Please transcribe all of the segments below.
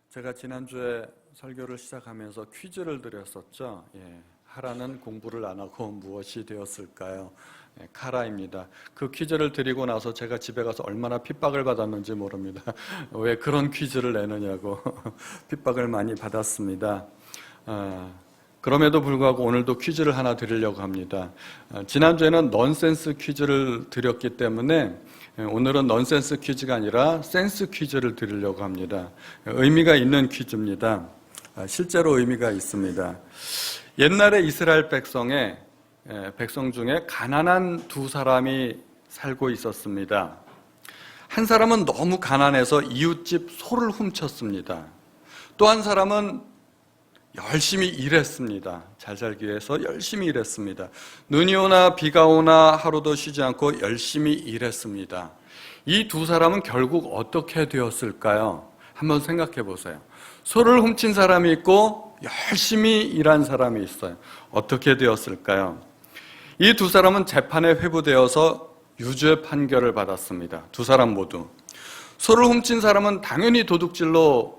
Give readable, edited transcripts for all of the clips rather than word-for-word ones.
제가 지난주에 설교를 시작하면서 퀴즈를 드렸었죠. 하라는 공부를 안 하고 무엇이 되었을까요? 카라입니다. 그 퀴즈를 드리고 나서 제가 집에 가서 얼마나 핍박을 받았는지 모릅니다. 왜 그런 퀴즈를 내느냐고 핍박을 많이 받았습니다. 그럼에도 불구하고 오늘도 퀴즈를 하나 드리려고 합니다. 지난주에는 넌센스 퀴즈를 드렸기 때문에 오늘은 넌센스 퀴즈가 아니라 센스 퀴즈를 드리려고 합니다. 의미가 있는 퀴즈입니다. 실제로 의미가 있습니다. 옛날에 이스라엘 백성 중에 가난한 두 사람이 살고 있었습니다. 한 사람은 너무 가난해서 이웃집 소를 훔쳤습니다. 또 한 사람은 열심히 일했습니다. 잘 살기 위해서 열심히 일했습니다. 눈이 오나 비가 오나 하루도 쉬지 않고 열심히 일했습니다. 이 두 사람은 결국 어떻게 되었을까요? 한번 생각해 보세요. 소를 훔친 사람이 있고 열심히 일한 사람이 있어요. 어떻게 되었을까요? 이 두 사람은 재판에 회부되어서 유죄 판결을 받았습니다. 두 사람 모두. 소를 훔친 사람은 당연히 도둑질로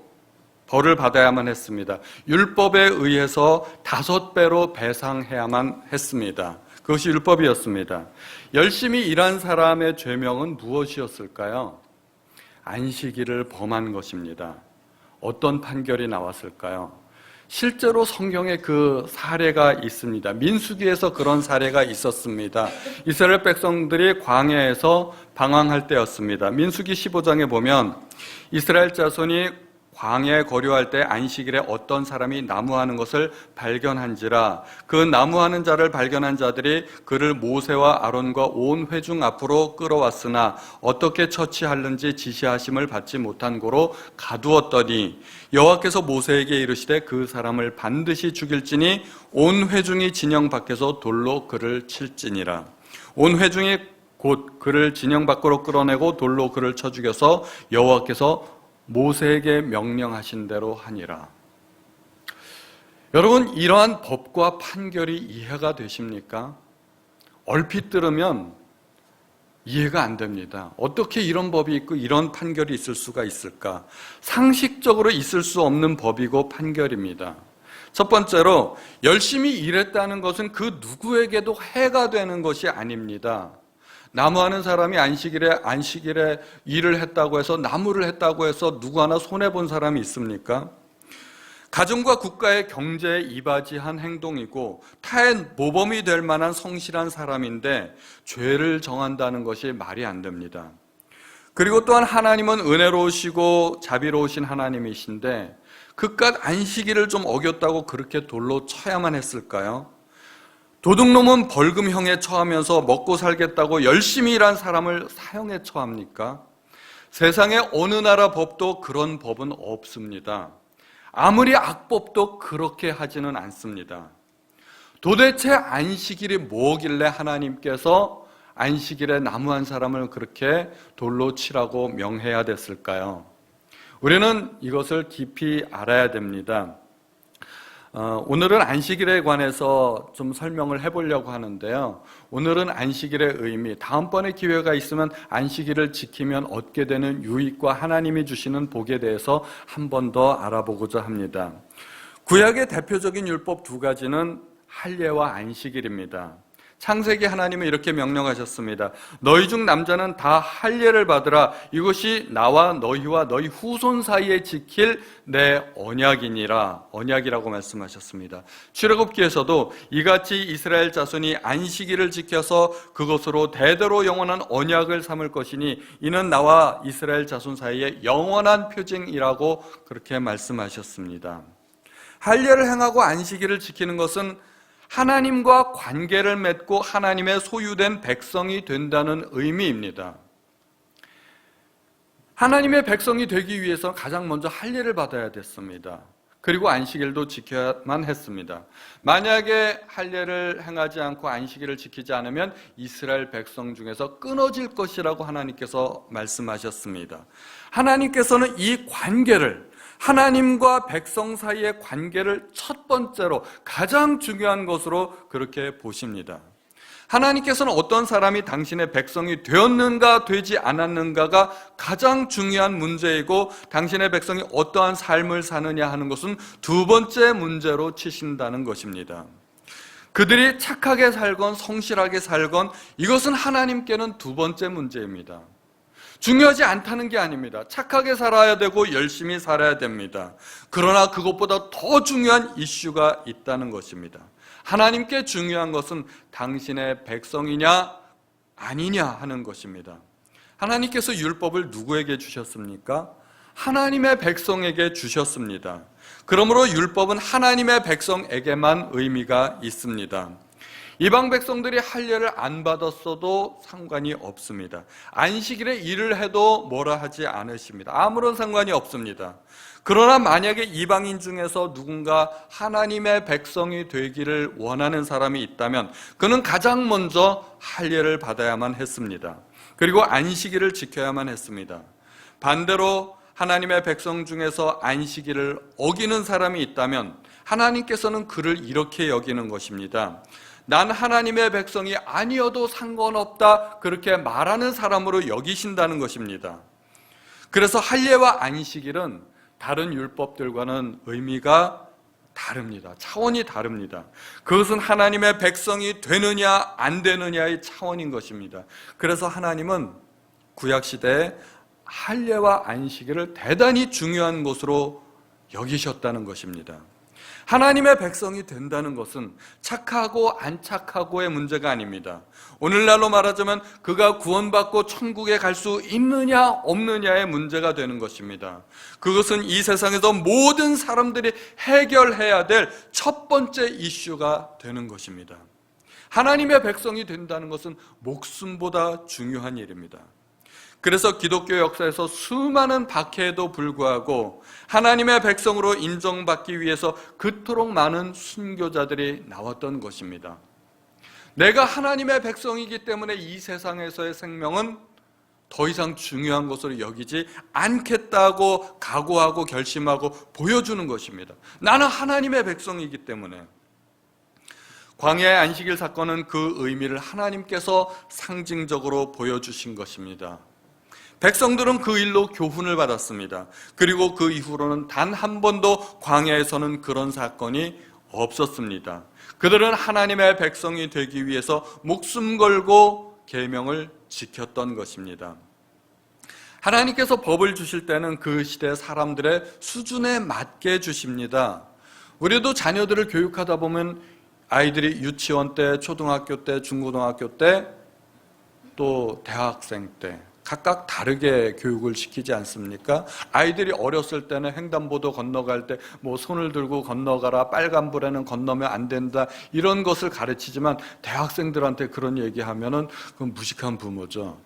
벌을 받아야만 했습니다. 율법에 의해서 5배로 배상해야만 했습니다. 그것이 율법이었습니다. 열심히 일한 사람의 죄명은 무엇이었을까요? 안식일을 범한 것입니다. 어떤 판결이 나왔을까요? 실제로 성경에 그 사례가 있습니다. 민수기에서 그런 사례가 있었습니다. 이스라엘 백성들이 광야에서 방황할 때였습니다. 민수기 15장에 보면 이스라엘 자손이 광야에 거류할 때 안식일에 어떤 사람이 나무하는 것을 발견한지라 그 나무하는 자를 발견한 자들이 그를 모세와 아론과 온 회중 앞으로 끌어왔으나 어떻게 처치하는지 지시하심을 받지 못한 고로 가두었더니 여호와께서 모세에게 이르시되 그 사람을 반드시 죽일지니 온 회중이 진영 밖에서 돌로 그를 칠지니라. 온 회중이 곧 그를 진영 밖으로 끌어내고 돌로 그를 쳐 죽여서 여호와께서 모세에게 명령하신 대로 하니라. 여러분, 이러한 법과 판결이 이해가 되십니까? 얼핏 들으면 이해가 안 됩니다. 어떻게 이런 법이 있고 이런 판결이 있을 수가 있을까? 상식적으로 있을 수 없는 법이고 판결입니다. 첫 번째로, 열심히 일했다는 것은 그 누구에게도 해가 되는 것이 아닙니다. 나무하는 사람이 안식일에 일을 했다고 해서 나무를 했다고 해서 누구 하나 손해본 사람이 있습니까? 가정과 국가의 경제에 이바지한 행동이고 타의 모범이 될 만한 성실한 사람인데 죄를 정한다는 것이 말이 안 됩니다. 그리고 또한 하나님은 은혜로우시고 자비로우신 하나님이신데 그깟 안식일을 좀 어겼다고 그렇게 돌로 쳐야만 했을까요? 도둑놈은 벌금형에 처하면서 먹고 살겠다고 열심히 일한 사람을 사형에 처합니까? 세상에 어느 나라 법도 그런 법은 없습니다. 아무리 악법도 그렇게 하지는 않습니다. 도대체 안식일이 뭐길래 하나님께서 안식일에 나무한 사람을 그렇게 돌로 치라고 명해야 됐을까요? 우리는 이것을 깊이 알아야 됩니다. 오늘은 안식일에 관해서 좀 설명을 해보려고 하는데요. 오늘은 안식일의 의미, 다음번에 기회가 있으면 안식일을 지키면 얻게 되는 유익과 하나님이 주시는 복에 대해서 한 번 더 알아보고자 합니다. 구약의 대표적인 율법 두 가지는 할례와 안식일입니다. 창세기 하나님은 이렇게 명령하셨습니다. 너희 중 남자는 다 할례를 받으라. 이것이 나와 너희와 너희 후손 사이에 지킬 내 언약이니라. 언약이라고 말씀하셨습니다. 출애굽기에서도 이같이 이스라엘 자손이 안식일을 지켜서 그것으로 대대로 영원한 언약을 삼을 것이니 이는 나와 이스라엘 자손 사이에 영원한 표징이라고 그렇게 말씀하셨습니다. 할례를 행하고 안식일을 지키는 것은 하나님과 관계를 맺고 하나님의 소유된 백성이 된다는 의미입니다. 하나님의 백성이 되기 위해서 가장 먼저 할례를 받아야 됐습니다. 그리고 안식일도 지켜야만 했습니다. 만약에 할례를 행하지 않고 안식일을 지키지 않으면 이스라엘 백성 중에서 끊어질 것이라고 하나님께서 말씀하셨습니다. 하나님께서는 이 관계를, 하나님과 백성 사이의 관계를 첫 번째로 가장 중요한 것으로 그렇게 보십니다. 하나님께서는 어떤 사람이 당신의 백성이 되었는가 되지 않았는가가 가장 중요한 문제이고, 당신의 백성이 어떠한 삶을 사느냐 하는 것은 두 번째 문제로 치신다는 것입니다. 그들이 착하게 살건 성실하게 살건 이것은 하나님께는 두 번째 문제입니다. 중요하지 않다는 게 아닙니다. 착하게 살아야 되고 열심히 살아야 됩니다. 그러나 그것보다 더 중요한 이슈가 있다는 것입니다. 하나님께 중요한 것은 당신의 백성이냐 아니냐 하는 것입니다. 하나님께서 율법을 누구에게 주셨습니까? 하나님의 백성에게 주셨습니다. 그러므로 율법은 하나님의 백성에게만 의미가 있습니다. 이방 백성들이 할례를 안 받았어도 상관이 없습니다. 안식일에 일을 해도 뭐라 하지 않으십니다. 아무런 상관이 없습니다. 그러나 만약에 이방인 중에서 누군가 하나님의 백성이 되기를 원하는 사람이 있다면 그는 가장 먼저 할례를 받아야만 했습니다. 그리고 안식일을 지켜야만 했습니다. 반대로 하나님의 백성 중에서 안식일을 어기는 사람이 있다면 하나님께서는 그를 이렇게 여기는 것입니다. 난 하나님의 백성이 아니어도 상관없다, 그렇게 말하는 사람으로 여기신다는 것입니다. 그래서 할례와 안식일은 다른 율법들과는 의미가 다릅니다. 차원이 다릅니다. 그것은 하나님의 백성이 되느냐 안 되느냐의 차원인 것입니다. 그래서 하나님은 구약시대에 할례와 안식일을 대단히 중요한 것으로 여기셨다는 것입니다. 하나님의 백성이 된다는 것은 착하고 안 착하고의 문제가 아닙니다. 오늘날로 말하자면 그가 구원받고 천국에 갈 수 있느냐 없느냐의 문제가 되는 것입니다. 그것은 이 세상에서 모든 사람들이 해결해야 될 첫 번째 이슈가 되는 것입니다. 하나님의 백성이 된다는 것은 목숨보다 중요한 일입니다. 그래서 기독교 역사에서 수많은 박해에도 불구하고 하나님의 백성으로 인정받기 위해서 그토록 많은 순교자들이 나왔던 것입니다. 내가 하나님의 백성이기 때문에 이 세상에서의 생명은 더 이상 중요한 것으로 여기지 않겠다고 각오하고 결심하고 보여주는 것입니다. 나는 하나님의 백성이기 때문에. 광야의 안식일 사건은 그 의미를 하나님께서 상징적으로 보여주신 것입니다. 백성들은 그 일로 교훈을 받았습니다. 그리고 그 이후로는 단 한 번도 광야에서는 그런 사건이 없었습니다. 그들은 하나님의 백성이 되기 위해서 목숨 걸고 계명을 지켰던 것입니다. 하나님께서 법을 주실 때는 그 시대 사람들의 수준에 맞게 주십니다. 우리도 자녀들을 교육하다 보면 아이들이 유치원 때, 초등학교 때, 중고등학교 때, 또 대학생 때 각각 다르게 교육을 시키지 않습니까? 아이들이 어렸을 때는 횡단보도 건너갈 때 뭐 손을 들고 건너가라, 빨간불에는 건너면 안 된다, 이런 것을 가르치지만 대학생들한테 그런 얘기하면은 그건 무식한 부모죠.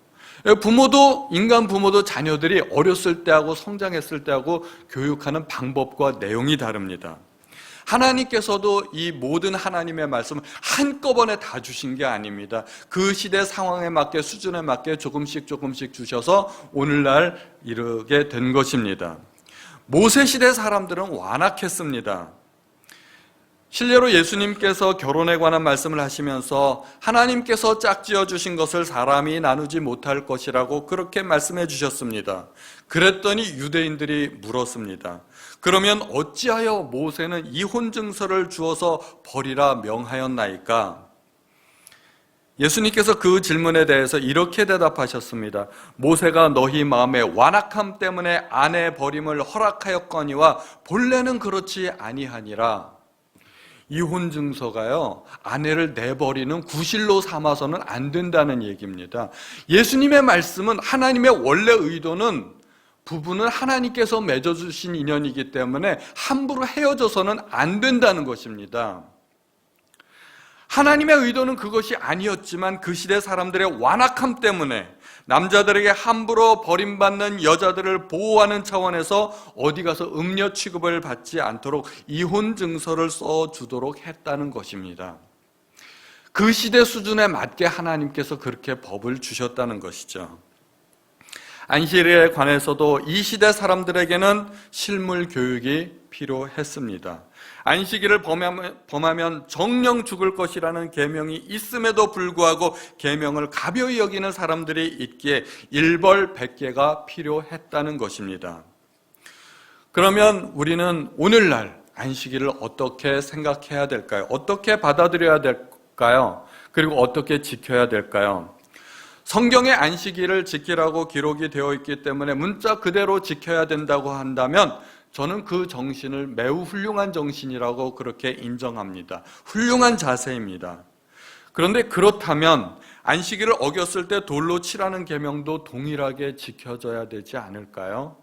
부모도, 인간 부모도 자녀들이 어렸을 때하고 성장했을 때하고 교육하는 방법과 내용이 다릅니다. 하나님께서도 이 모든 하나님의 말씀을 한꺼번에 다 주신 게 아닙니다. 그 시대 상황에 맞게, 수준에 맞게 조금씩 주셔서 오늘날 이르게 된 것입니다. 모세 시대 사람들은 완악했습니다. 실례로 예수님께서 결혼에 관한 말씀을 하시면서 하나님께서 짝지어 주신 것을 사람이 나누지 못할 것이라고 그렇게 말씀해 주셨습니다. 그랬더니 유대인들이 물었습니다. 그러면 어찌하여 모세는 이혼 증서를 주어서 버리라 명하였나이까? 예수님께서 그 질문에 대해서 이렇게 대답하셨습니다. 모세가 너희 마음의 완악함 때문에 아내 버림을 허락하였거니와 본래는 그렇지 아니하니라. 이혼 증서가요, 아내를 내버리는 구실로 삼아서는 안 된다는 얘기입니다. 예수님의 말씀은, 하나님의 원래 의도는 부부는 하나님께서 맺어주신 인연이기 때문에 함부로 헤어져서는 안 된다는 것입니다. 하나님의 의도는 그것이 아니었지만 그 시대 사람들의 완악함 때문에 남자들에게 함부로 버림받는 여자들을 보호하는 차원에서 어디 가서 음녀 취급을 받지 않도록 이혼 증서를 써주도록 했다는 것입니다. 그 시대 수준에 맞게 하나님께서 그렇게 법을 주셨다는 것이죠. 안식일에 관해서도 이 시대 사람들에게는 실물 교육이 필요했습니다. 안식일을 범하면 정령 죽을 것이라는 계명이 있음에도 불구하고 계명을 가벼이 여기는 사람들이 있기에 일벌백계가 필요했다는 것입니다. 그러면 우리는 오늘날 안식일을 어떻게 생각해야 될까요? 어떻게 받아들여야 될까요? 그리고 어떻게 지켜야 될까요? 성경의 안식일을 지키라고 기록이 되어 있기 때문에 문자 그대로 지켜야 된다고 한다면 저는 그 정신을 매우 훌륭한 정신이라고 그렇게 인정합니다. 훌륭한 자세입니다. 그런데 그렇다면 안식일을 어겼을 때 돌로 치라는 계명도 동일하게 지켜져야 되지 않을까요?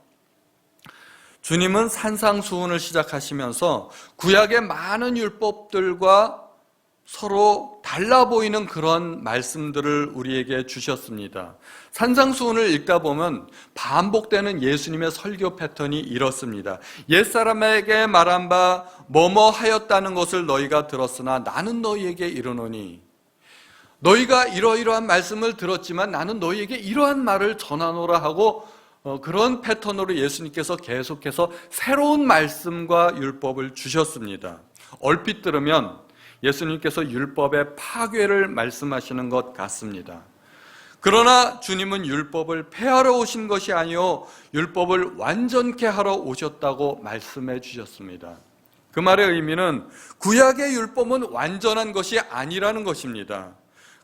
주님은 산상수훈을 시작하시면서 구약의 많은 율법들과 서로 달라 보이는 그런 말씀들을 우리에게 주셨습니다. 산상수훈을 읽다 보면 반복되는 예수님의 설교 패턴이 이렇습니다. 옛사람에게 말한 바 뭐뭐 하였다는 것을 너희가 들었으나 나는 너희에게 이르노니, 너희가 이러이러한 말씀을 들었지만 나는 너희에게 이러한 말을 전하노라 하고 그런 패턴으로 예수님께서 계속해서 새로운 말씀과 율법을 주셨습니다. 얼핏 들으면 예수님께서 율법의 파괴를 말씀하시는 것 같습니다. 그러나 주님은 율법을 폐하러 오신 것이 아니요 율법을 완전케 하러 오셨다고 말씀해 주셨습니다. 그 말의 의미는 구약의 율법은 완전한 것이 아니라는 것입니다.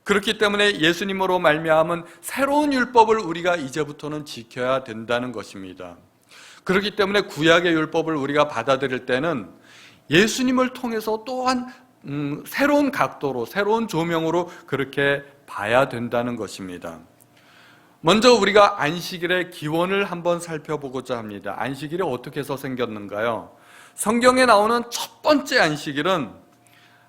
그렇기 때문에 예수님으로 말미암은 새로운 율법을 우리가 이제부터는 지켜야 된다는 것입니다. 그렇기 때문에 구약의 율법을 우리가 받아들일 때는 예수님을 통해서 또한 새로운 각도로, 새로운 조명으로 그렇게 봐야 된다는 것입니다. 먼저 우리가 안식일의 기원을 한번 살펴보고자 합니다. 안식일이 어떻게 해서 생겼는가요? 성경에 나오는 첫 번째 안식일은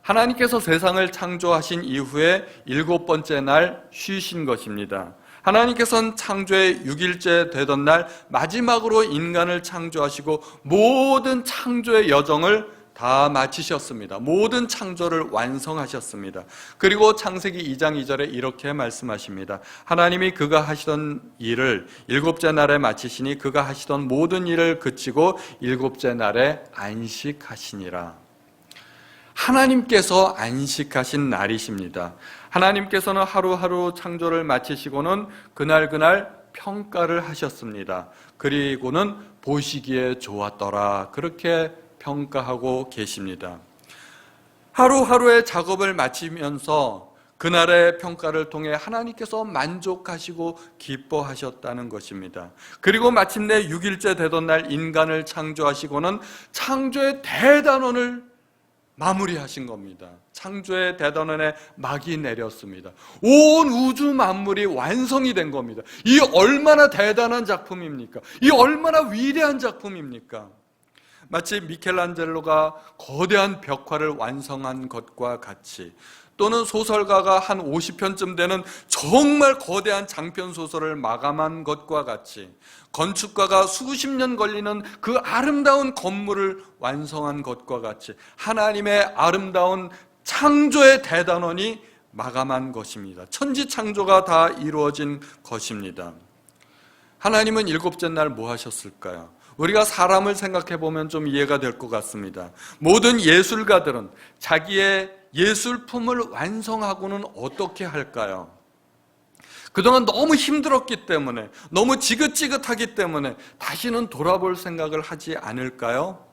하나님께서 세상을 창조하신 이후에 7번째 날 쉬신 것입니다. 하나님께서는 창조의 6일째 되던 날 마지막으로 인간을 창조하시고 모든 창조의 여정을 다 마치셨습니다. 모든 창조를 완성하셨습니다. 그리고 창세기 2장 2절에 이렇게 말씀하십니다. 하나님이 그가 하시던 일을 7째 날에 마치시니 그가 하시던 모든 일을 그치고 7째 날에 안식하시니라. 하나님께서 안식하신 날이십니다. 하나님께서는 하루하루 창조를 마치시고는 그날 평가를 하셨습니다. 그리고는 보시기에 좋았더라. 그렇게 평가하고 계십니다. 하루하루의 작업을 마치면서 그날의 평가를 통해 하나님께서 만족하시고 기뻐하셨다는 것입니다. 그리고 마침내 6일째 되던 날 인간을 창조하시고는 창조의 대단원을 마무리하신 겁니다. 창조의 대단원에 막이 내렸습니다. 온 우주 만물이 완성이 된 겁니다. 이 얼마나 대단한 작품입니까? 이 얼마나 위대한 작품입니까? 마치 미켈란젤로가 거대한 벽화를 완성한 것과 같이, 또는 소설가가 한 50편쯤 되는 정말 거대한 장편 소설을 마감한 것과 같이, 건축가가 수십 년 걸리는 그 아름다운 건물을 완성한 것과 같이 하나님의 아름다운 창조의 대단원이 마감한 것입니다. 천지창조가 다 이루어진 것입니다. 하나님은 7째 날 뭐 하셨을까요? 우리가 사람을 생각해 보면 좀 이해가 될 것 같습니다. 모든 예술가들은 자기의 예술품을 완성하고는 어떻게 할까요? 그동안 너무 힘들었기 때문에, 너무 지긋지긋하기 때문에 다시는 돌아볼 생각을 하지 않을까요?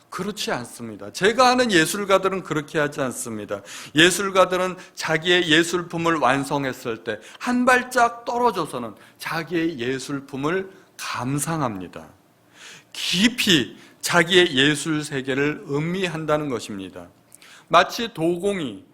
그렇지 않습니다. 제가 아는 예술가들은 그렇게 하지 않습니다. 예술가들은 자기의 예술품을 완성했을 때 한 발짝 떨어져서는 자기의 예술품을 감상합니다. 깊이 자기의 예술 세계를 음미한다는 것입니다. 마치 도공이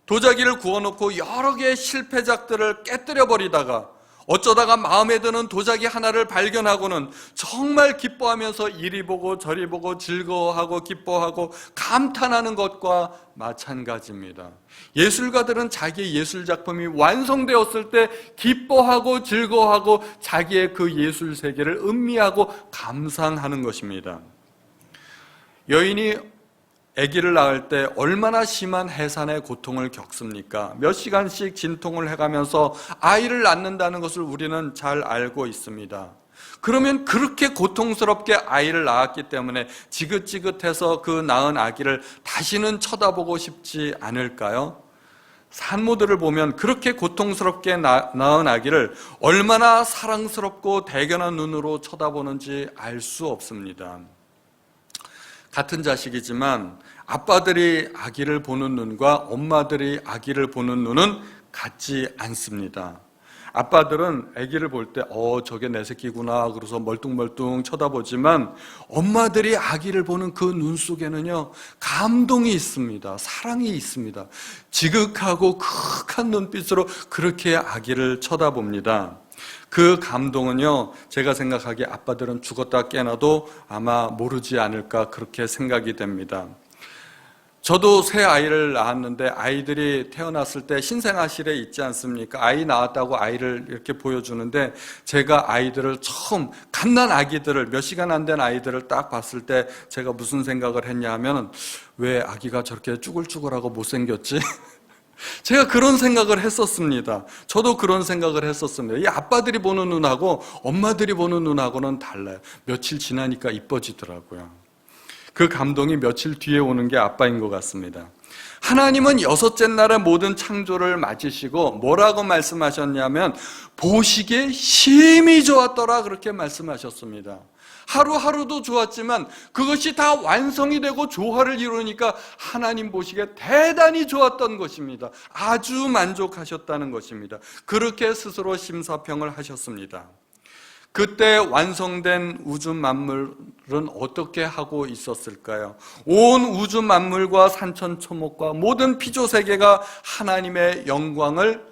도자기를 구워놓고 여러 개의 실패작들을 깨뜨려 버리다가 어쩌다가 마음에 드는 도자기 하나를 발견하고는 정말 기뻐하면서 이리 보고 저리 보고 즐거워하고 기뻐하고 감탄하는 것과 마찬가지입니다. 예술가들은 자기의 예술작품이 완성되었을 때 기뻐하고 즐거워하고 자기의 그 예술 세계를 음미하고 감상하는 것입니다. 여인이 아기를 낳을 때 얼마나 심한 해산의 고통을 겪습니까? 몇 시간씩 진통을 해가면서 아이를 낳는다는 것을 우리는 잘 알고 있습니다. 그러면 그렇게 고통스럽게 아이를 낳았기 때문에 지긋지긋해서 그 낳은 아기를 다시는 쳐다보고 싶지 않을까요? 산모들을 보면 그렇게 고통스럽게 낳은 아기를 얼마나 사랑스럽고 대견한 눈으로 쳐다보는지 알 수 없습니다. 같은 자식이지만 아빠들이 아기를 보는 눈과 엄마들이 아기를 보는 눈은 같지 않습니다. 아빠들은 아기를 볼 때 저게 내 새끼구나 그래서 멀뚱멀뚱 쳐다보지만 엄마들이 아기를 보는 그 눈 속에는요 감동이 있습니다. 사랑이 있습니다. 지극하고 크한 눈빛으로 그렇게 아기를 쳐다봅니다. 그 감동은요 제가 생각하기에 아빠들은 죽었다 깨어나도 아마 모르지 않을까 그렇게 생각이 됩니다. 저도 새 아이를 낳았는데 아이들이 태어났을 때 신생아실에 있지 않습니까? 아이 낳았다고 아이를 이렇게 보여주는데 제가 아이들을 처음 갓난 아기들을 몇 시간 안 된 아이들을 딱 봤을 때 제가 무슨 생각을 했냐 하면 왜 아기가 저렇게 쭈글쭈글하고 못생겼지? 제가 그런 생각을 했었습니다. 저도 그런 생각을 했었습니다. 이 아빠들이 보는 눈하고 엄마들이 보는 눈하고는 달라요. 며칠 지나니까 이뻐지더라고요. 그 감동이 며칠 뒤에 오는 게 아빠인 것 같습니다. 하나님은 6째 날에 모든 창조를 맞으시고 뭐라고 말씀하셨냐면 보시기에 심히 좋았더라 그렇게 말씀하셨습니다. 하루하루도 좋았지만 그것이 다 완성이 되고 조화를 이루니까 하나님 보시기에 대단히 좋았던 것입니다. 아주 만족하셨다는 것입니다. 그렇게 스스로 심사평을 하셨습니다. 그때 완성된 우주 만물은 어떻게 하고 있었을까요? 온 우주 만물과 산천초목과 모든 피조세계가 하나님의 영광을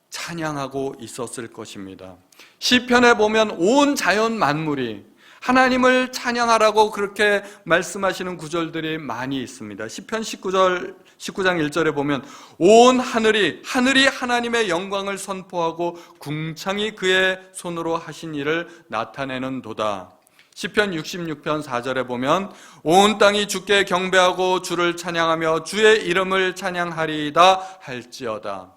찬양하고 있었을 것입니다. 시편에 보면 온 자연 만물이 하나님을 찬양하라고 그렇게 말씀하시는 구절들이 많이 있습니다. 시편 19장 1절에 보면 온 하늘이 하나님의 영광을 선포하고 궁창이 그의 손으로 하신 일을 나타내는 도다. 시편 66편 4절에 보면 온 땅이 주께 경배하고 주를 찬양하며 주의 이름을 찬양하리이다 할지어다.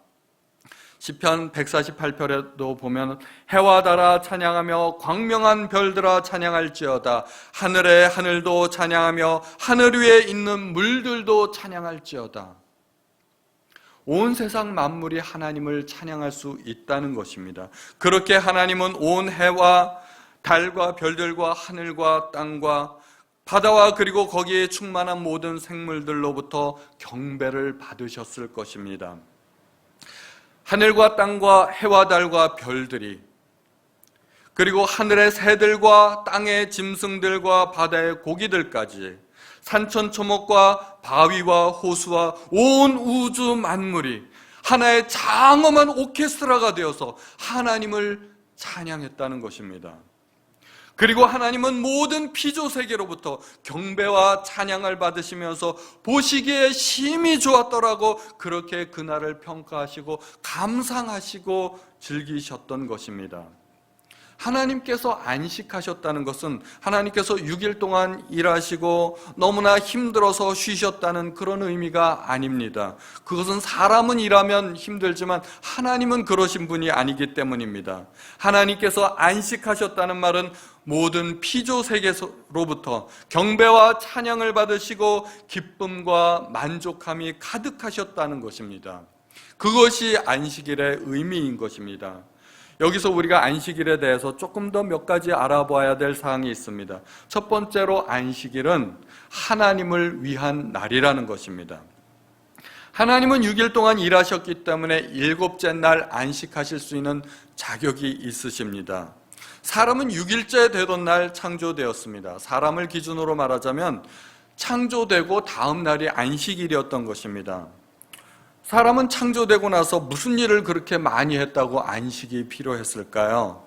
시편 148편에도 보면 해와 달아 찬양하며 광명한 별들아 찬양할지어다. 하늘의 하늘도 찬양하며 하늘 위에 있는 물들도 찬양할지어다. 온 세상 만물이 하나님을 찬양할 수 있다는 것입니다. 그렇게 하나님은 온 해와 달과 별들과 하늘과 땅과 바다와 그리고 거기에 충만한 모든 생물들로부터 경배를 받으셨을 것입니다. 하늘과 땅과 해와 달과 별들이 그리고 하늘의 새들과 땅의 짐승들과 바다의 고기들까지 산천초목과 바위와 호수와 온 우주 만물이 하나의 장엄한 오케스트라가 되어서 하나님을 찬양했다는 것입니다. 그리고 하나님은 모든 피조세계로부터 경배와 찬양을 받으시면서 보시기에 심히 좋았더라고 그렇게 그날을 평가하시고 감상하시고 즐기셨던 것입니다. 하나님께서 안식하셨다는 것은 하나님께서 6일 동안 일하시고 너무나 힘들어서 쉬셨다는 그런 의미가 아닙니다. 그것은 사람은 일하면 힘들지만 하나님은 그러신 분이 아니기 때문입니다. 하나님께서 안식하셨다는 말은 모든 피조세계로부터 경배와 찬양을 받으시고 기쁨과 만족함이 가득하셨다는 것입니다. 그것이 안식일의 의미인 것입니다. 여기서 우리가 안식일에 대해서 조금 더 몇 가지 알아봐야 될 사항이 있습니다. 첫 번째로 안식일은 하나님을 위한 날이라는 것입니다. 하나님은 6일 동안 일하셨기 때문에 7째 날 안식하실 수 있는 자격이 있으십니다. 사람은 6일째 되던 날 창조되었습니다. 사람을 기준으로 말하자면 창조되고 다음 날이 안식일이었던 것입니다. 사람은 창조되고 나서 무슨 일을 그렇게 많이 했다고 안식이 필요했을까요?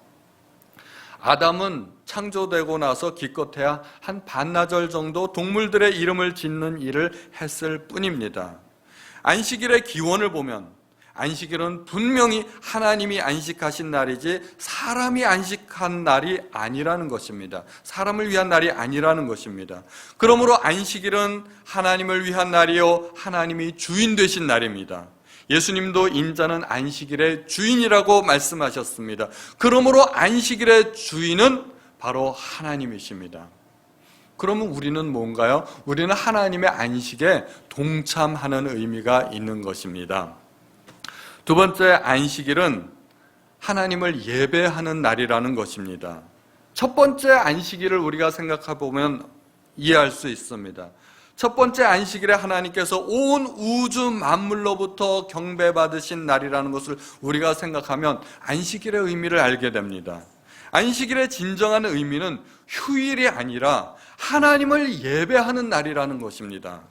아담은 창조되고 나서 기껏해야 한 반나절 정도 동물들의 이름을 짓는 일을 했을 뿐입니다. 안식일의 기원을 보면 안식일은 분명히 하나님이 안식하신 날이지 사람이 안식한 날이 아니라는 것입니다. 사람을 위한 날이 아니라는 것입니다. 그러므로 안식일은 하나님을 위한 날이요 하나님이 주인 되신 날입니다. 예수님도 인자는 안식일의 주인이라고 말씀하셨습니다. 그러므로 안식일의 주인은 바로 하나님이십니다. 그러면 우리는 뭔가요? 우리는 하나님의 안식에 동참하는 의미가 있는 것입니다. 두 번째, 안식일은 하나님을 예배하는 날이라는 것입니다. 첫 번째 안식일을 우리가 생각해 보면 이해할 수 있습니다. 첫 번째 안식일에 하나님께서 온 우주 만물로부터 경배받으신 날이라는 것을 우리가 생각하면 안식일의 의미를 알게 됩니다. 안식일의 진정한 의미는 휴일이 아니라 하나님을 예배하는 날이라는 것입니다.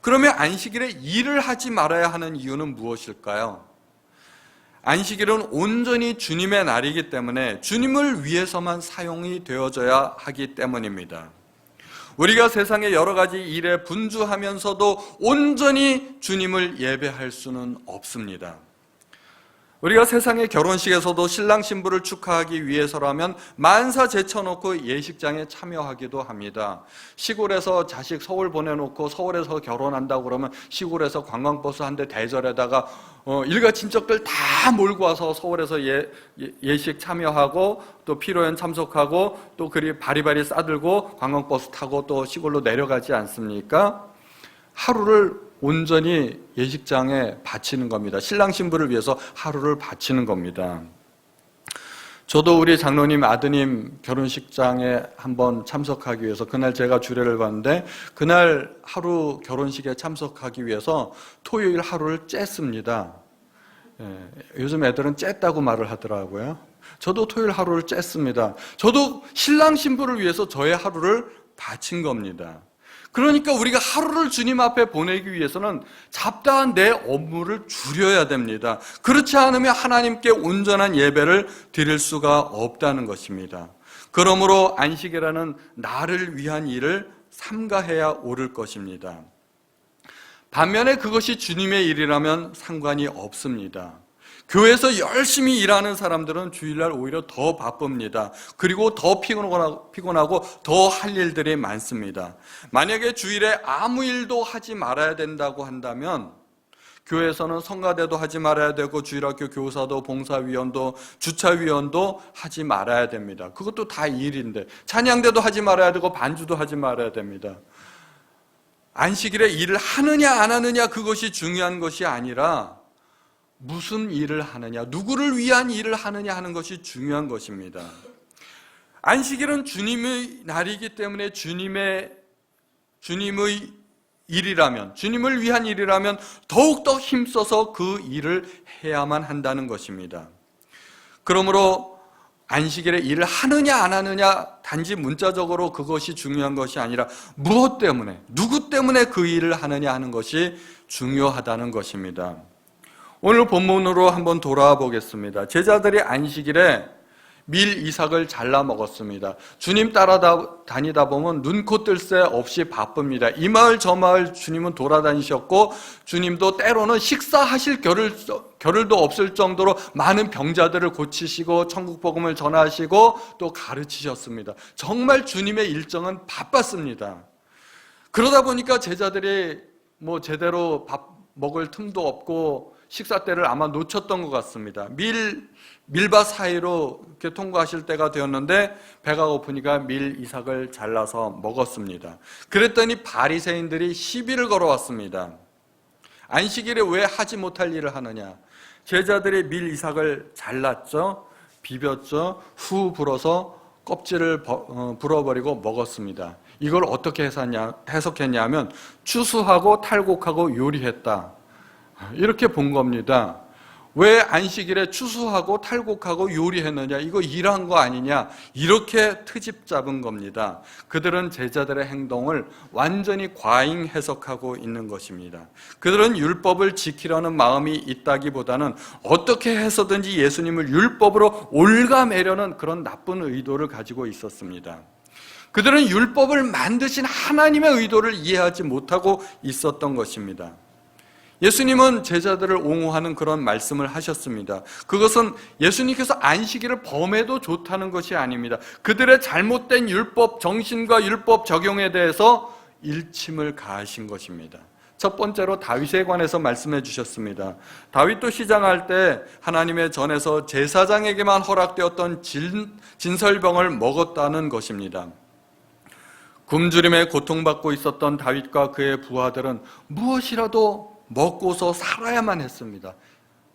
그러면 안식일에 일을 하지 말아야 하는 이유는 무엇일까요? 안식일은 온전히 주님의 날이기 때문에 주님을 위해서만 사용이 되어져야 하기 때문입니다. 우리가 세상의 여러 가지 일에 분주하면서도 온전히 주님을 예배할 수는 없습니다. 우리가 세상의 결혼식에서도 신랑 신부를 축하하기 위해서라면 만사 제쳐놓고 예식장에 참여하기도 합니다. 시골에서 자식 서울 보내놓고 서울에서 결혼한다고 그러면 시골에서 관광버스 한 대 대절에다가 일가 친척들 다 몰고 와서 서울에서 예식 참여하고 또 피로연 참석하고 또 그리 바리바리 싸들고 관광버스 타고 또 시골로 내려가지 않습니까? 하루를 온전히 예식장에 바치는 겁니다. 신랑 신부를 위해서 하루를 바치는 겁니다. 저도 우리 장로님 아드님 결혼식장에 한번 참석하기 위해서 그날 제가 주례를 봤는데 그날 하루 결혼식에 참석하기 위해서 토요일 하루를 쬐습니다. 요즘 애들은 쬐다고 말을 하더라고요. 저도 토요일 하루를 쬐습니다. 저도 신랑 신부를 위해서 저의 하루를 바친 겁니다. 그러니까 우리가 하루를 주님 앞에 보내기 위해서는 잡다한 내 업무를 줄여야 됩니다. 그렇지 않으면 하나님께 온전한 예배를 드릴 수가 없다는 것입니다. 그러므로 안식이라는 나를 위한 일을 삼가해야 옳을 것입니다. 반면에 그것이 주님의 일이라면 상관이 없습니다. 교회에서 열심히 일하는 사람들은 주일날 오히려 더 바쁩니다. 그리고 더 피곤하고 더 할 일들이 많습니다. 만약에 주일에 아무 일도 하지 말아야 된다고 한다면 교회에서는 성가대도 하지 말아야 되고 주일학교 교사도 봉사위원도 주차위원도 하지 말아야 됩니다. 그것도 다 일인데 찬양대도 하지 말아야 되고 반주도 하지 말아야 됩니다. 안식일에 일을 하느냐 안 하느냐 그것이 중요한 것이 아니라 무슨 일을 하느냐, 누구를 위한 일을 하느냐 하는 것이 중요한 것입니다. 안식일은 주님의 날이기 때문에 주님의 일이라면, 주님을 위한 일이라면 더욱더 힘써서 그 일을 해야만 한다는 것입니다. 그러므로 안식일에 일을 하느냐 안 하느냐 단지 문자적으로 그것이 중요한 것이 아니라 무엇 때문에, 누구 때문에 그 일을 하느냐 하는 것이 중요하다는 것입니다. 오늘 본문으로 한번 돌아와 보겠습니다. 제자들이 안식일에 밀 이삭을 잘라 먹었습니다. 주님 따라다니다 보면 눈코 뜰 새 없이 바쁩니다. 이 마을 저 마을 주님은 돌아다니셨고 주님도 때로는 식사하실 겨를도 없을 정도로 많은 병자들을 고치시고 천국 복음을 전하시고 또 가르치셨습니다. 정말 주님의 일정은 바빴습니다. 그러다 보니까 제자들이 제대로 밥 먹을 틈도 없고 식사 때를 아마 놓쳤던 것 같습니다. 밀밭 사이로 이렇게 통과하실 때가 되었는데 배가 고프니까 밀 이삭을 잘라서 먹었습니다. 그랬더니 바리새인들이 시비를 걸어왔습니다. 안식일에 왜 하지 못할 일을 하느냐? 제자들이 밀 이삭을 잘랐죠, 비볐죠, 후 불어서 껍질을 불어버리고 먹었습니다. 이걸 어떻게 해석했냐면 추수하고 탈곡하고 요리했다, 이렇게 본 겁니다. 왜 안식일에 추수하고 탈곡하고 요리했느냐, 이거 일한 거 아니냐, 이렇게 트집 잡은 겁니다. 그들은 제자들의 행동을 완전히 과잉 해석하고 있는 것입니다. 그들은 율법을 지키려는 마음이 있다기보다는 어떻게 해서든지 예수님을 율법으로 올가매려는 그런 나쁜 의도를 가지고 있었습니다. 그들은 율법을 만드신 하나님의 의도를 이해하지 못하고 있었던 것입니다. 예수님은 제자들을 옹호하는 그런 말씀을 하셨습니다. 그것은 예수님께서 안식일을 범해도 좋다는 것이 아닙니다. 그들의 잘못된 율법 정신과 율법 적용에 대해서 일침을 가하신 것입니다. 첫 번째로 다윗에 관해서 말씀해 주셨습니다. 다윗도 시장할 때 하나님의 전에서 제사장에게만 허락되었던 진설병을 먹었다는 것입니다. 굶주림에 고통받고 있었던 다윗과 그의 부하들은 무엇이라도 먹고서 살아야만 했습니다.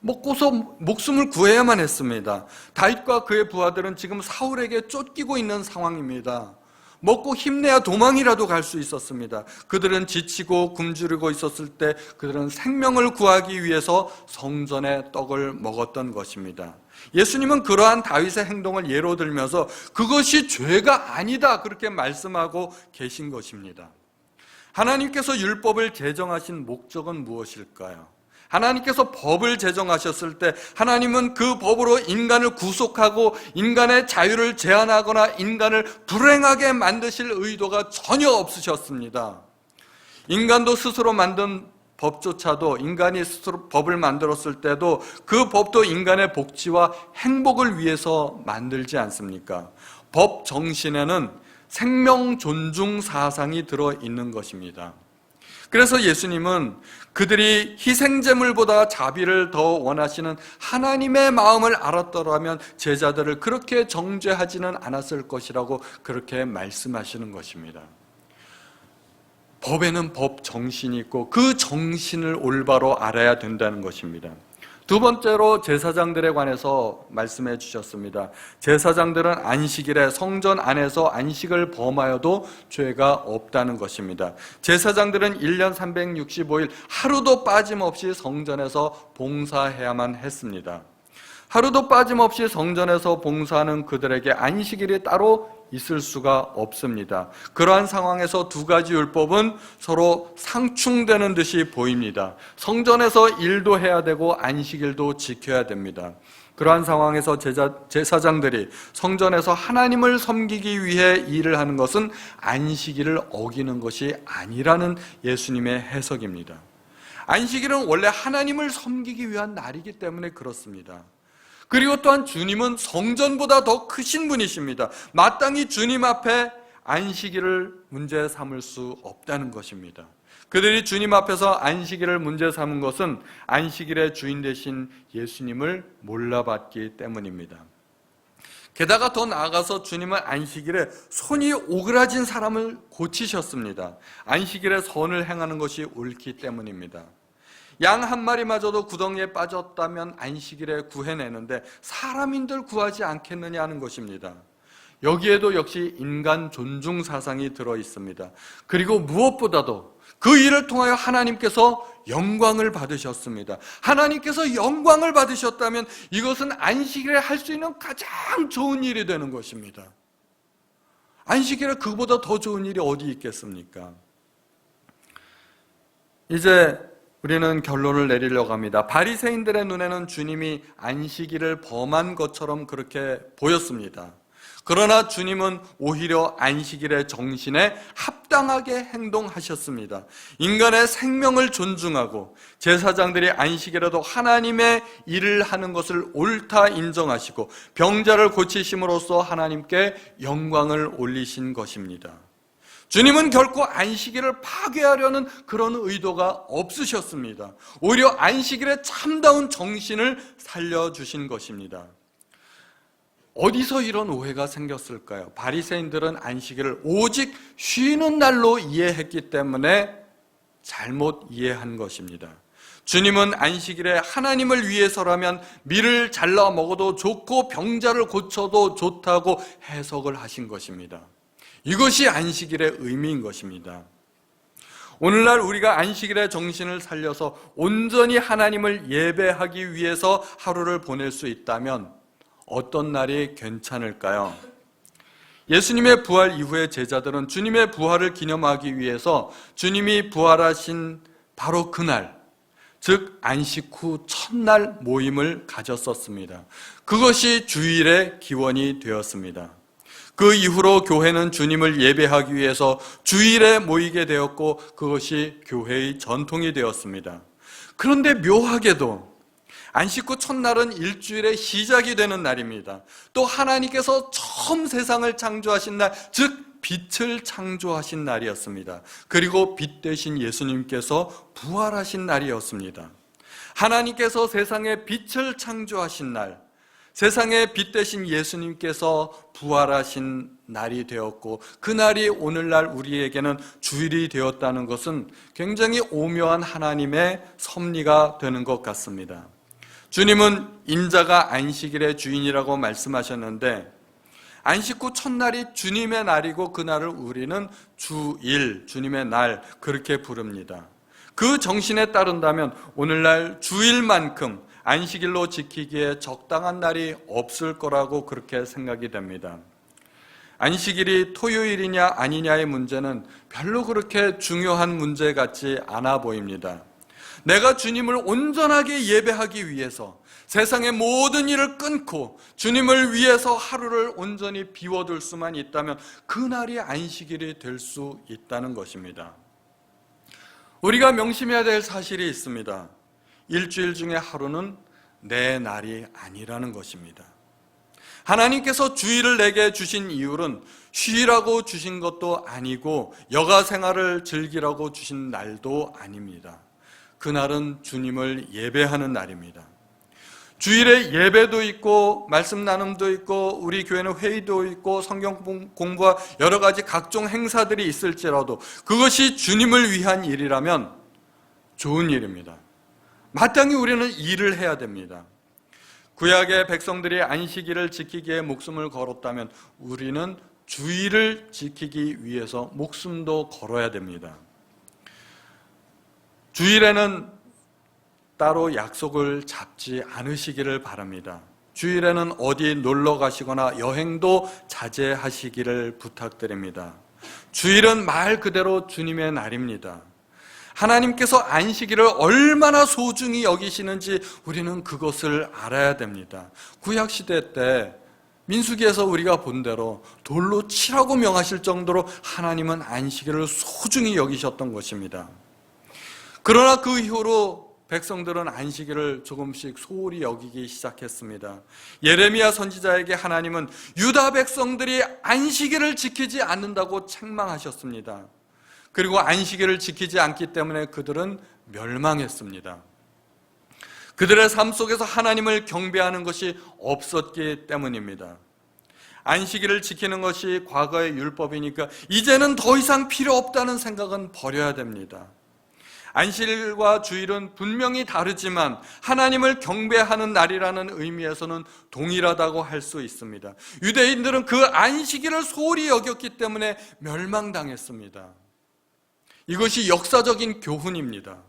먹고서 목숨을 구해야만 했습니다. 다윗과 그의 부하들은 지금 사울에게 쫓기고 있는 상황입니다. 먹고 힘내야 도망이라도 갈 수 있었습니다. 그들은 지치고 굶주리고 있었을 때 그들은 생명을 구하기 위해서 성전의 떡을 먹었던 것입니다. 예수님은 그러한 다윗의 행동을 예로 들면서 그것이 죄가 아니다 그렇게 말씀하고 계신 것입니다. 하나님께서 율법을 제정하신 목적은 무엇일까요? 하나님께서 법을 제정하셨을 때 하나님은 그 법으로 인간을 구속하고 인간의 자유를 제한하거나 인간을 불행하게 만드실 의도가 전혀 없으셨습니다. 인간도 스스로 만든 법조차도 인간이 스스로 법을 만들었을 때도 그 법도 인간의 복지와 행복을 위해서 만들지 않습니까? 법 정신에는 생명 존중 사상이 들어있는 것입니다. 그래서 예수님은 그들이 희생제물보다 자비를 더 원하시는 하나님의 마음을 알았더라면 제자들을 그렇게 정죄하지는 않았을 것이라고 그렇게 말씀하시는 것입니다. 법에는 법 정신이 있고 그 정신을 올바로 알아야 된다는 것입니다. 두 번째로 제사장들에 관해서 말씀해 주셨습니다. 제사장들은 안식일에 성전 안에서 안식을 범하여도 죄가 없다는 것입니다. 제사장들은 1년 365일 하루도 빠짐없이 성전에서 봉사해야만 했습니다. 하루도 빠짐없이 성전에서 봉사하는 그들에게 안식일이 따로 있을 수가 없습니다. 그러한 상황에서 두 가지 율법은 서로 상충되는 듯이 보입니다. 성전에서 일도 해야 되고 안식일도 지켜야 됩니다. 그러한 상황에서 제사장들이 성전에서 하나님을 섬기기 위해 일을 하는 것은 안식일을 어기는 것이 아니라는 예수님의 해석입니다. 안식일은 원래 하나님을 섬기기 위한 날이기 때문에 그렇습니다. 그리고 또한 주님은 성전보다 더 크신 분이십니다. 마땅히 주님 앞에 안식일을 문제 삼을 수 없다는 것입니다. 그들이 주님 앞에서 안식일을 문제 삼은 것은 안식일의 주인 되신 예수님을 몰라봤기 때문입니다. 게다가 더 나아가서 주님은 안식일에 손이 오그라진 사람을 고치셨습니다. 안식일에 선을 행하는 것이 옳기 때문입니다. 양 한 마리마저도 구덩이에 빠졌다면 안식일에 구해내는데 사람인들 구하지 않겠느냐 하는 것입니다. 여기에도 역시 인간 존중 사상이 들어있습니다. 그리고 무엇보다도 그 일을 통하여 하나님께서 영광을 받으셨습니다. 하나님께서 영광을 받으셨다면 이것은 안식일에 할 수 있는 가장 좋은 일이 되는 것입니다. 안식일에 그보다 더 좋은 일이 어디 있겠습니까? 이제 우리는 결론을 내리려고 합니다. 바리새인들의 눈에는 주님이 안식일을 범한 것처럼 그렇게 보였습니다. 그러나 주님은 오히려 안식일의 정신에 합당하게 행동하셨습니다. 인간의 생명을 존중하고 제사장들이 안식일에도 하나님의 일을 하는 것을 옳다 인정하시고 병자를 고치심으로써 하나님께 영광을 올리신 것입니다. 주님은 결코 안식일을 파괴하려는 그런 의도가 없으셨습니다. 오히려 안식일의 참다운 정신을 살려주신 것입니다. 어디서 이런 오해가 생겼을까요? 바리새인들은 안식일을 오직 쉬는 날로 이해했기 때문에 잘못 이해한 것입니다. 주님은 안식일에 하나님을 위해서라면 밀을 잘라 먹어도 좋고 병자를 고쳐도 좋다고 해석을 하신 것입니다. 이것이 안식일의 의미인 것입니다. 오늘날 우리가 안식일의 정신을 살려서 온전히 하나님을 예배하기 위해서 하루를 보낼 수 있다면 어떤 날이 괜찮을까요? 예수님의 부활 이후에 제자들은 주님의 부활을 기념하기 위해서 주님이 부활하신 바로 그날, 즉 안식 후 첫날 모임을 가졌었습니다. 그것이 주일의 기원이 되었습니다. 그 이후로 교회는 주님을 예배하기 위해서 주일에 모이게 되었고 그것이 교회의 전통이 되었습니다. 그런데 묘하게도 안식 후 첫날은 일주일의 시작이 되는 날입니다. 또 하나님께서 처음 세상을 창조하신 날, 즉 빛을 창조하신 날이었습니다. 그리고 빛 되신 예수님께서 부활하신 날이었습니다. 하나님께서 세상에 빛을 창조하신 날, 세상에 빛 되신 예수님께서 부활하신 날이 되었고, 그 날이 오늘날 우리에게는 주일이 되었다는 것은 굉장히 오묘한 하나님의 섭리가 되는 것 같습니다. 주님은 인자가 안식일의 주인이라고 말씀하셨는데, 안식 후 첫날이 주님의 날이고 그 날을 우리는 주일, 주님의 날 그렇게 부릅니다. 그 정신에 따른다면 오늘날 주일만큼 안식일로 지키기에 적당한 날이 없을 거라고 그렇게 생각이 됩니다. 안식일이 토요일이냐 아니냐의 문제는 별로 그렇게 중요한 문제 같지 않아 보입니다. 내가 주님을 온전하게 예배하기 위해서 세상의 모든 일을 끊고 주님을 위해서 하루를 온전히 비워둘 수만 있다면 그날이 안식일이 될 수 있다는 것입니다. 우리가 명심해야 될 사실이 있습니다. 일주일 중에 하루는 내 날이 아니라는 것입니다. 하나님께서 주일을 내게 주신 이유는 쉬라고 주신 것도 아니고 여가 생활을 즐기라고 주신 날도 아닙니다. 그날은 주님을 예배하는 날입니다. 주일에 예배도 있고 말씀 나눔도 있고 우리 교회는 회의도 있고 성경 공부와 여러 가지 각종 행사들이 있을지라도 그것이 주님을 위한 일이라면 좋은 일입니다. 마땅히 우리는 일을 해야 됩니다. 구약의 백성들이 안식일을 지키기에 목숨을 걸었다면 우리는 주일을 지키기 위해서 목숨도 걸어야 됩니다. 주일에는 따로 약속을 잡지 않으시기를 바랍니다. 주일에는 어디 놀러 가시거나 여행도 자제하시기를 부탁드립니다. 주일은 말 그대로 주님의 날입니다. 하나님께서 안식일을 얼마나 소중히 여기시는지 우리는 그것을 알아야 됩니다. 구약시대 때 민수기에서 우리가 본 대로 돌로 치라고 명하실 정도로 하나님은 안식일을 소중히 여기셨던 것입니다. 그러나 그 이후로 백성들은 안식일을 조금씩 소홀히 여기기 시작했습니다. 예레미야 선지자에게 하나님은 유다 백성들이 안식일을 지키지 않는다고 책망하셨습니다. 그리고 안식일을 지키지 않기 때문에 그들은 멸망했습니다. 그들의 삶 속에서 하나님을 경배하는 것이 없었기 때문입니다. 안식일을 지키는 것이 과거의 율법이니까 이제는 더 이상 필요 없다는 생각은 버려야 됩니다. 안식일과 주일은 분명히 다르지만 하나님을 경배하는 날이라는 의미에서는 동일하다고 할 수 있습니다. 유대인들은 그 안식일을 소홀히 여겼기 때문에 멸망당했습니다. 이것이 역사적인 교훈입니다.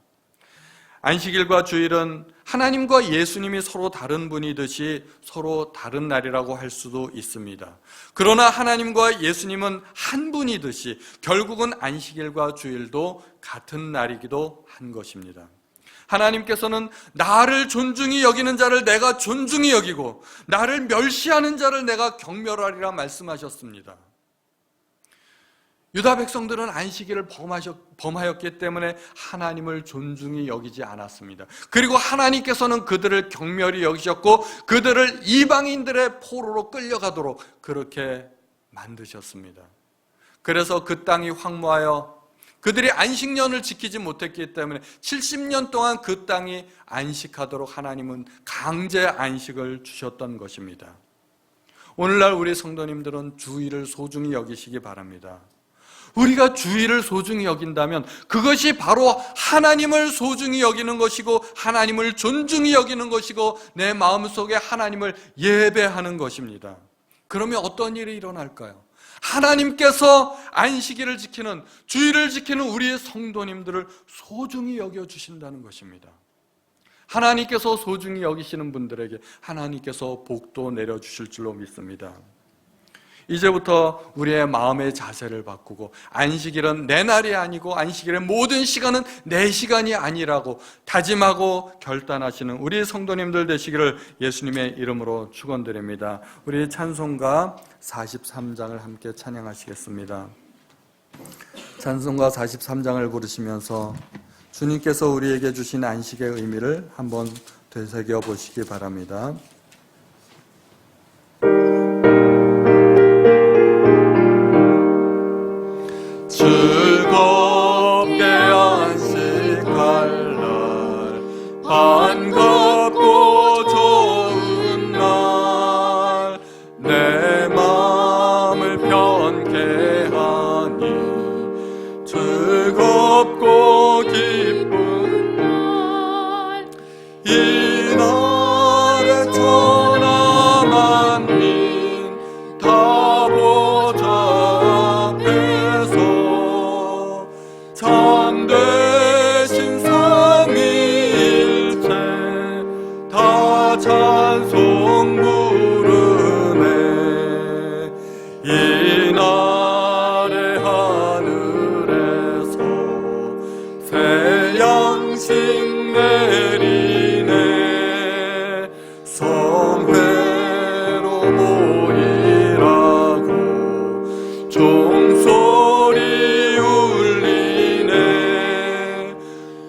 안식일과 주일은 하나님과 예수님이 서로 다른 분이듯이 서로 다른 날이라고 할 수도 있습니다. 그러나 하나님과 예수님은 한 분이듯이 결국은 안식일과 주일도 같은 날이기도 한 것입니다. 하나님께서는 나를 존중히 여기는 자를 내가 존중히 여기고 나를 멸시하는 자를 내가 경멸하리라 말씀하셨습니다. 유다 백성들은 안식일을 범하였기 때문에 하나님을 존중히 여기지 않았습니다. 그리고 하나님께서는 그들을 경멸히 여기셨고 그들을 이방인들의 포로로 끌려가도록 그렇게 만드셨습니다. 그래서 그 땅이 황무하여 그들이 안식년을 지키지 못했기 때문에 70년 동안 그 땅이 안식하도록 하나님은 강제 안식을 주셨던 것입니다. 오늘날 우리 성도님들은 주일을 소중히 여기시기 바랍니다. 우리가 주일을 소중히 여긴다면 그것이 바로 하나님을 소중히 여기는 것이고 하나님을 존중히 여기는 것이고 내 마음속에 하나님을 예배하는 것입니다. 그러면 어떤 일이 일어날까요? 하나님께서 안식일을 지키는 주일을 지키는 우리의 성도님들을 소중히 여겨주신다는 것입니다. 하나님께서 소중히 여기시는 분들에게 하나님께서 복도 내려주실 줄로 믿습니다. 이제부터 우리의 마음의 자세를 바꾸고 안식일은 내 날이 아니고 안식일의 모든 시간은 내 시간이 아니라고 다짐하고 결단하시는 우리 성도님들 되시기를 예수님의 이름으로 축원드립니다. 우리 찬송가 43장을 함께 찬양하시겠습니다. 찬송가 43장을 부르시면서 주님께서 우리에게 주신 안식의 의미를 한번 되새겨 보시기 바랍니다. 즐겁게 안식할 날, 반갑고 좋은 날, 내 마음을 편케 하니 즐겁고 기쁜 날, 이 날에 천하 만민 다 보좌 앞에서 참되신 삼위일체 다 찬송 부르네. 이 날에 하늘에서 새 양식 내리네. 성회로 모이라고 종소리 울리네.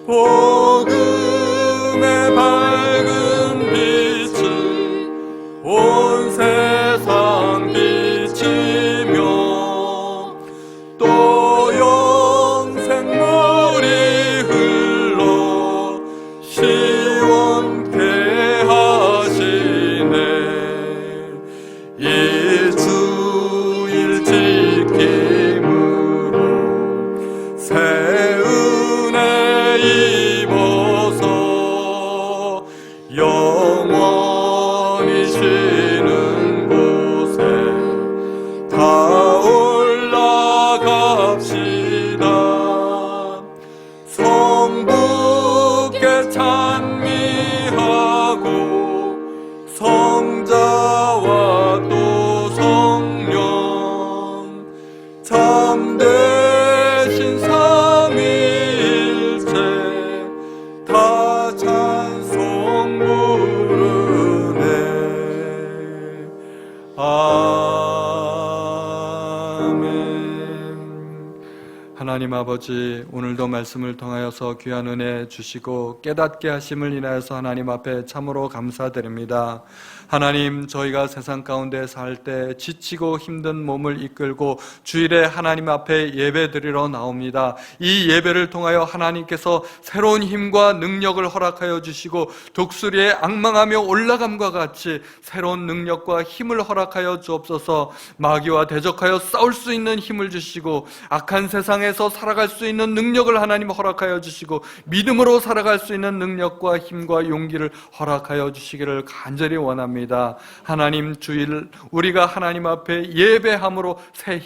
복음의 밝은 빛이 온 세상 비치며 또 영생물이 흘러 시원케 하시네. 일주일 지킴으로 새 은혜 입어서 영원히 쉬는 곳에 다 올라갑시다. 성부께 찬미하고 성자와 또 성령 참되신 삼위일체 다 찬송 부르네. 아멘. 하나님 아버지, 오늘도 말씀을 통하여서 귀한 은혜 주시고 깨닫게 하심을 인하여서 하나님 앞에 참으로 감사드립니다. 하나님, 저희가 세상 가운데 살 때 지치고 힘든 몸을 이끌고 주일에 하나님 앞에 예배드리러 나옵니다. 이 예배를 통하여 하나님께서 새로운 힘과 능력을 허락하여 주시고 독수리에 앙망하며 올라감과 같이 새로운 능력과 힘을 허락하여 주옵소서. 마귀와 대적하여 싸울 수 있는 힘을 주시고 악한 세상에서 살아갈 수 있는 능력을 하나님 허락하여 주시고 믿음으로 살아갈 수 있는 능력과 힘과 용기를 허락하여 주시기를 간절히 원합니다. 하나님, 주일 우리가 하나님 앞에 예배함으로 새